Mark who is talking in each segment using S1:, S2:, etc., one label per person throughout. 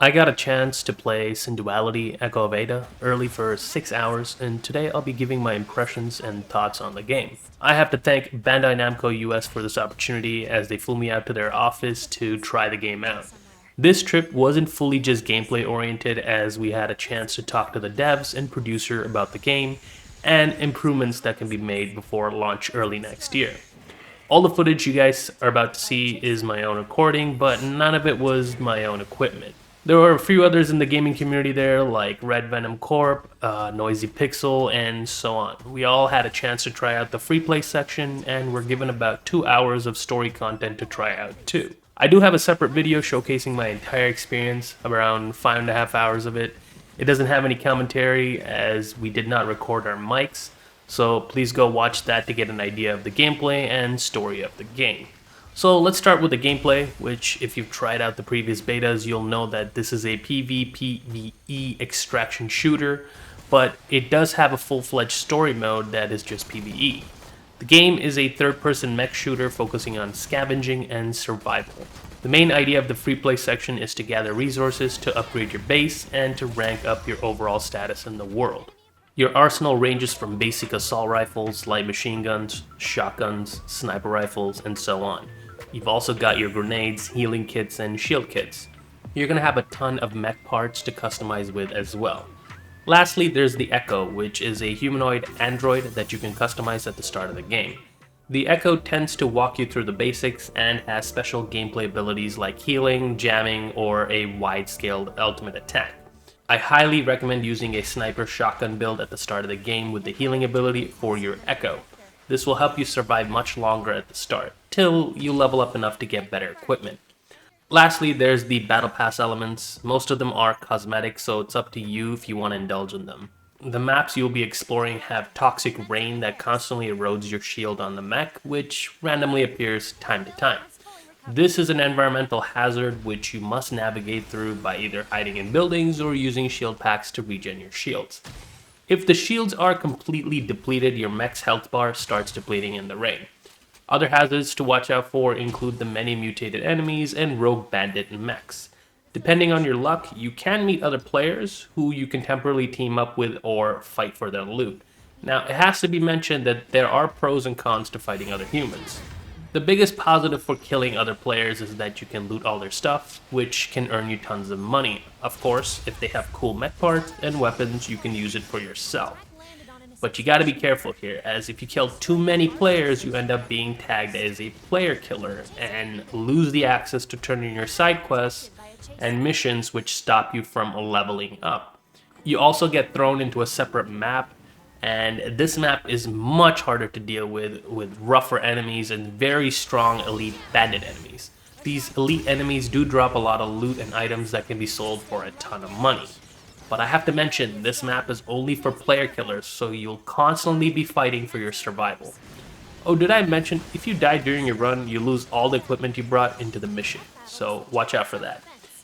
S1: I got a chance to play Synduality Echo of Ada early for 6 hours, and today I'll be giving my impressions and thoughts on the game. I have to thank Bandai Namco US for this opportunity as they flew me out to their office to try the game out. This trip wasn't fully just gameplay oriented as we had a chance to talk to the devs and producer about the game and improvements that can be made before launch early next year. All the footage you guys are about to see is my own recording, but none of it was my own equipment. There were a few others in the gaming community there, like Red Venom Corp, Noisy Pixel, and so on. We all had a chance to try out the free play section, and were given about 2 hours of story content to try out too. I do have a separate video showcasing my entire experience, around 5.5 hours of it. It doesn't have any commentary as we did not record our mics, so please go watch that to get an idea of the gameplay and story of the game. So let's start with the gameplay, which if you've tried out the previous betas, you'll know that this is a PvPvE extraction shooter, but it does have a full-fledged story mode that is just PvE. The game is a third-person mech shooter focusing on scavenging and survival. The main idea of the free play section is to gather resources to upgrade your base and to rank up your overall status in the world. Your arsenal ranges from basic assault rifles, light machine guns, shotguns, sniper rifles, and so on. You've also got your grenades, healing kits, and shield kits. You're going to have a ton of mech parts to customize with as well. Lastly, there's the Echo, which is a humanoid android that you can customize at the start of the game. The Echo tends to walk you through the basics and has special gameplay abilities like healing, jamming, or a wide-scaled ultimate attack. I highly recommend using a sniper shotgun build at the start of the game with the healing ability for your Echo. This will help you survive much longer at the start, till you level up enough to get better equipment. Lastly, there's the battle pass elements. Most of them are cosmetic, so it's up to you if you want to indulge in them. The maps you'll be exploring have toxic rain that constantly erodes your shield on the mech, which randomly appears time to time. This is an environmental hazard which you must navigate through by either hiding in buildings or using shield packs to regen your shields. If the shields are completely depleted, your mech's health bar starts depleting in the rain. Other hazards to watch out for include the many mutated enemies and rogue bandit mechs. Depending on your luck, you can meet other players who you can temporarily team up with or fight for their loot. Now, it has to be mentioned that there are pros and cons to fighting other humans. The biggest positive for killing other players is that you can loot all their stuff, which can earn you tons of money. Of course, if they have cool mech parts and weapons, you can use it for yourself. But you gotta be careful here, as if you kill too many players, you end up being tagged as a player killer and lose the access to turn in your side quests and missions which stop you from leveling up. You also get thrown into a separate map, and this map is much harder to deal with rougher enemies and very strong elite bandit enemies. These elite enemies do drop a lot of loot and items that can be sold for a ton of money. But I have to mention, this map is only for player killers, so you'll constantly be fighting for your survival. Oh, did I mention, if you die during your run, you lose all the equipment you brought into the mission, so watch out for that.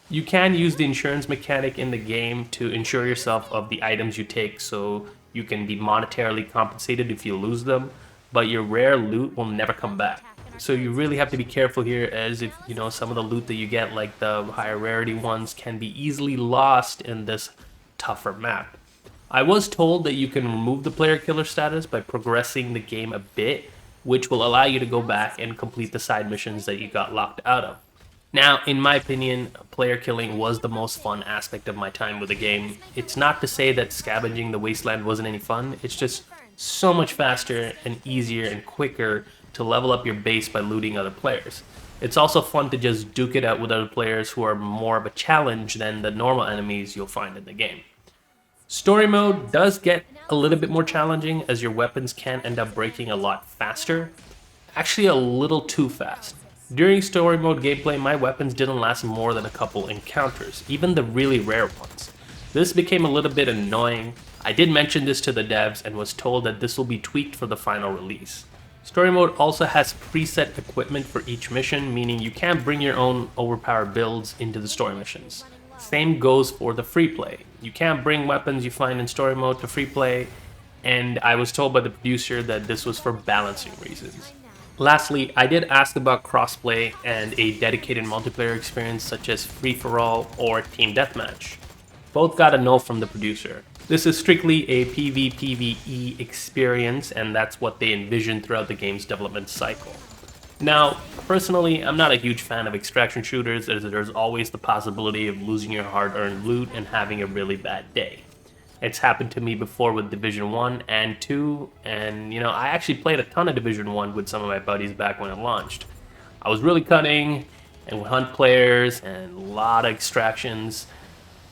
S1: You can use the insurance mechanic in the game to insure yourself of the items you take, so you can be monetarily compensated if you lose them, but your rare loot will never come back. So you really have to be careful here, as if some of the loot that you get, like the higher rarity ones, can be easily lost in this tougher map. I was told that you can remove the player killer status by progressing the game a bit, which will allow you to go back and complete the side missions that you got locked out of. Now, in my opinion, player killing was the most fun aspect of my time with the game. It's not to say that scavenging the wasteland wasn't any fun, it's just so much faster and easier and quicker to level up your base by looting other players. It's also fun to just duke it out with other players who are more of a challenge than the normal enemies you'll find in the game. Story mode does get a little bit more challenging, as your weapons can end up breaking a lot faster. Actually, a little too fast. During story mode gameplay, my weapons didn't last more than a couple encounters, even the really rare ones. This became a little bit annoying. I did mention this to the devs and was told that this will be tweaked for the final release. Story mode also has preset equipment for each mission, meaning you can't bring your own overpowered builds into the story missions. Same goes for the free play. You can't bring weapons you find in story mode to free play, and I was told by the producer that this was for balancing reasons. Lastly, I did ask about crossplay and a dedicated multiplayer experience such as free-for-all or team deathmatch. Both got a no from the producer. This is strictly a PvPvE experience, and that's what they envisioned throughout the game's development cycle. Now, personally, I'm not a huge fan of extraction shooters, as there's always the possibility of losing your hard-earned loot and having a really bad day. It's happened to me before with Division 1 and 2, and I actually played a ton of Division 1 with some of my buddies back when it launched. I was really cutting and would hunt players and a lot of extractions.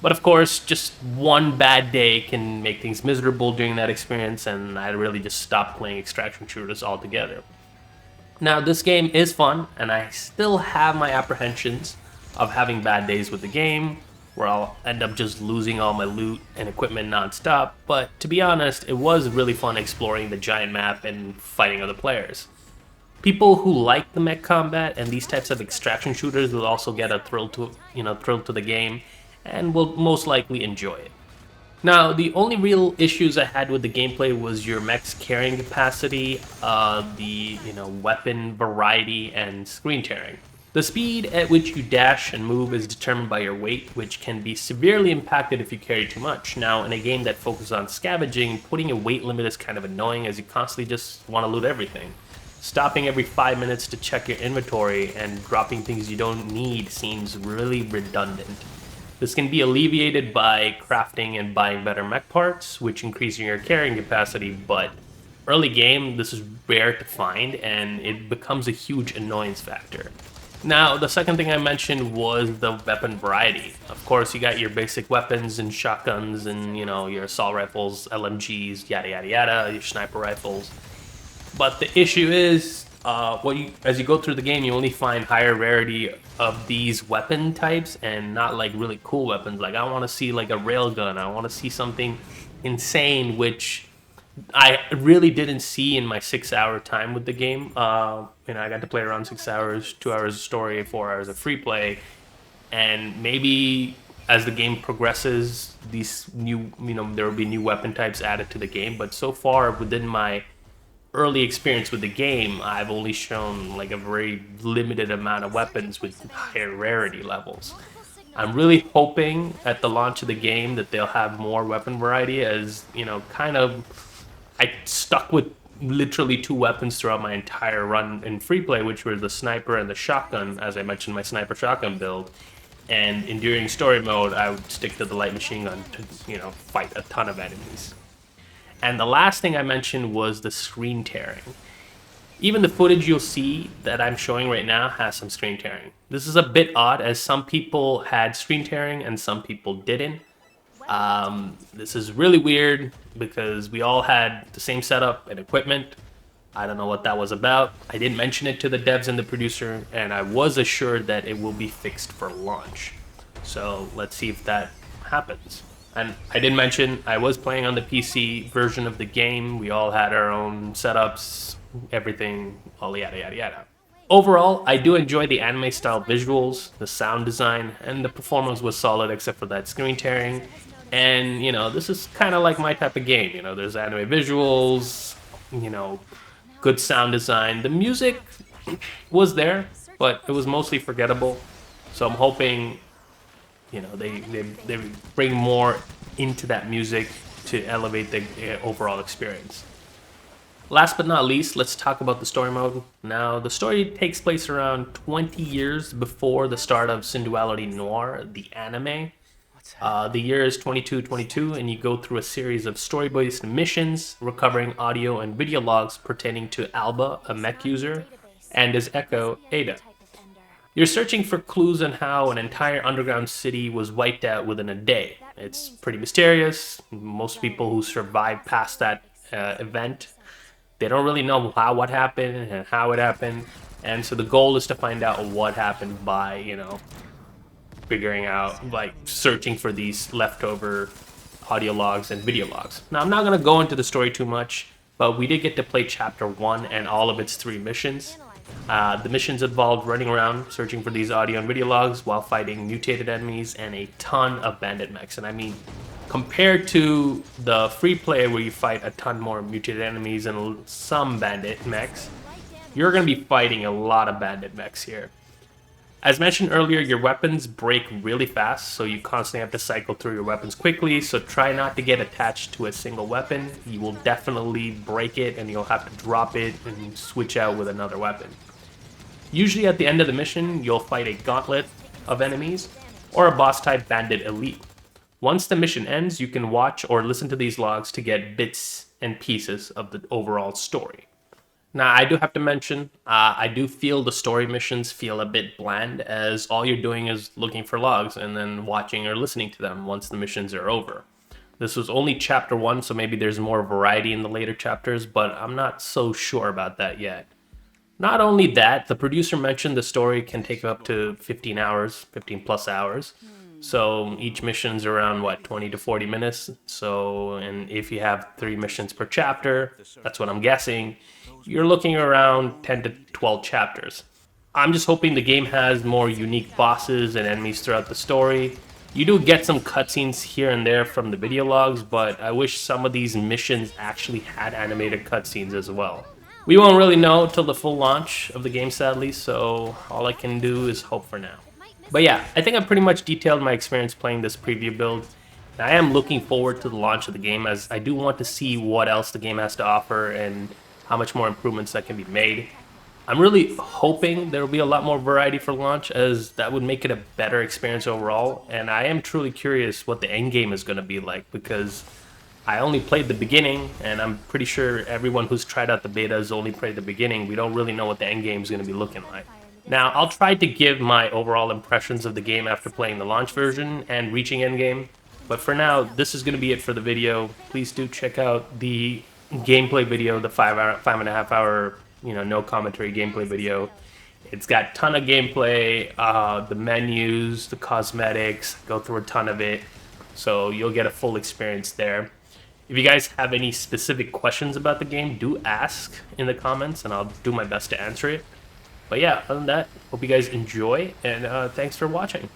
S1: But of course, just one bad day can make things miserable during that experience, and I really just stopped playing extraction shooters altogether. Now, this game is fun, and I still have my apprehensions of having bad days with the game, where I'll end up just losing all my loot and equipment non-stop, but to be honest, it was really fun exploring the giant map and fighting other players. People who like the mech combat and these types of extraction shooters will also get a thrill to the game, and will most likely enjoy it. Now, the only real issues I had with the gameplay was your mech's carrying capacity, the weapon variety, and screen tearing. The speed at which you dash and move is determined by your weight, which can be severely impacted if you carry too much. Now, in a game that focuses on scavenging, putting a weight limit is kind of annoying as you constantly just want to loot everything. Stopping every 5 minutes to check your inventory and dropping things you don't need seems really redundant. This can be alleviated by crafting and buying better mech parts, which increase your carrying capacity, but early game, this is rare to find, and it becomes a huge annoyance factor. Now, the second thing I mentioned was the weapon variety. Of course, you got your basic weapons and shotguns and, your assault rifles, LMGs, yada yada yada, your sniper rifles. But the issue is, as you go through the game, you only find higher rarity of these weapon types and not like really cool weapons. Like, I want to see like a railgun. I want to see something insane, which I really didn't see in my 6-hour time with the game. I got to play around 6 hours, 2 hours of story, 4 hours of free play, and maybe as the game progresses, these new, there will be new weapon types added to the game. But so far, within my early experience with the game, I've only shown like a very limited amount of weapons with higher rarity levels. I'm really hoping at the launch of the game that they'll have more weapon variety, as I stuck with literally 2 weapons throughout my entire run in free play, which were the sniper and the shotgun, as I mentioned, my sniper shotgun build. And in during story mode, I would stick to the light machine gun to, fight a ton of enemies. And the last thing I mentioned was the screen tearing. Even the footage you'll see that I'm showing right now has some screen tearing. This is a bit odd, as some people had screen tearing and some people didn't. This is really weird because we all had the same setup and equipment. I don't know what that was about. I didn't mention it to the devs and the producer, and I was assured that it will be fixed for launch. So let's see if that happens. And I did mention I was playing on the PC version of the game. We all had our own setups, everything, all yada yada yada. Overall, I do enjoy the anime style visuals, the sound design, and the performance was solid except for that screen tearing. And, this is kind of like my type of game. There's anime visuals, good sound design. The music was there, but it was mostly forgettable. So I'm hoping, they bring more into that music to elevate the overall experience. Last but not least, let's talk about the story mode. Now, the story takes place around 20 years before the start of Synduality Noir, the anime. The year is 2222, and you go through a series of story-based missions, recovering audio and video logs pertaining to Alba, a mech user, and his echo, Ada. You're searching for clues on how an entire underground city was wiped out within a day. It's pretty mysterious. Most people who survive past that event, they don't really know what happened and how it happened. And so the goal is to find out what happened by, figuring out, searching for these leftover audio logs and video logs. Now, I'm not going to go into the story too much, but we did get to play Chapter 1 and all of its 3 missions. The missions involved running around, searching for these audio and video logs while fighting mutated enemies and a ton of bandit mechs. And I mean, compared to the free play where you fight a ton more mutated enemies and some bandit mechs, you're going to be fighting a lot of bandit mechs here. As mentioned earlier, your weapons break really fast, so you constantly have to cycle through your weapons quickly, so try not to get attached to a single weapon. You will definitely break it and you'll have to drop it and switch out with another weapon. Usually at the end of the mission, you'll fight a gauntlet of enemies or a boss type bandit elite. Once the mission ends, you can watch or listen to these logs to get bits and pieces of the overall story. Now, I do have to mention, I do feel the story missions feel a bit bland, as all you're doing is looking for logs and then watching or listening to them once the missions are over. This was only chapter 1, so maybe there's more variety in the later chapters, but I'm not so sure about that yet. Not only that, the producer mentioned the story can take up to 15 hours, 15 plus hours. So each mission's around, what, 20 to 40 minutes? So, and if you have 3 missions per chapter, that's what I'm guessing, you're looking around 10 to 12 chapters. I'm just hoping the game has more unique bosses and enemies throughout the story. You do get some cutscenes here and there from the video logs, but I wish some of these missions actually had animated cutscenes as well. We won't really know till the full launch of the game, sadly, so all I can do is hope for now. But yeah, I think I pretty much detailed my experience playing this preview build. I am looking forward to the launch of the game, as I do want to see what else the game has to offer and how much more improvements that can be made. I'm really hoping there will be a lot more variety for launch, as that would make it a better experience overall, and I am truly curious what the end game is going to be like, because I only played the beginning, and I'm pretty sure everyone who's tried out the beta has only played the beginning. We don't really know what the end game is going to be looking like. Now, I'll try to give my overall impressions of the game after playing the launch version and reaching endgame, but for now, this is going to be it for the video. Please do check out the gameplay video, the 5.5 hour, no commentary gameplay video. It's got a ton of gameplay, the menus, the cosmetics, go through a ton of it, so you'll get a full experience there. If you guys have any specific questions about the game, do ask in the comments and I'll do my best to answer it. But yeah, other than that, hope you guys enjoy, and thanks for watching.